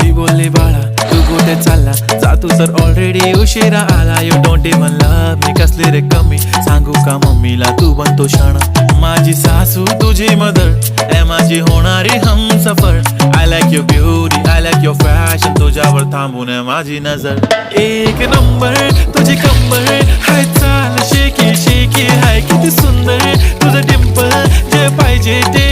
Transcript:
ती बोलली बाळा तू कुठे चालला, जा तू तर ऑलरेडी उशिरा आला. You don't even love me, कसली रे कमी सांगू का मम्मीला तू बनतो शाणा. माझी सासू तुझी मदर ए माझी होणारी Humsafar. I like your beauty, I like your fashion, तुझ्यावर थांबून माझी नजर. एक नंबर तुझी कंबर हाय, चाल शेकी शेकी हाय, किती सुंदर तुझं डिंपल, जे पाहिजे ते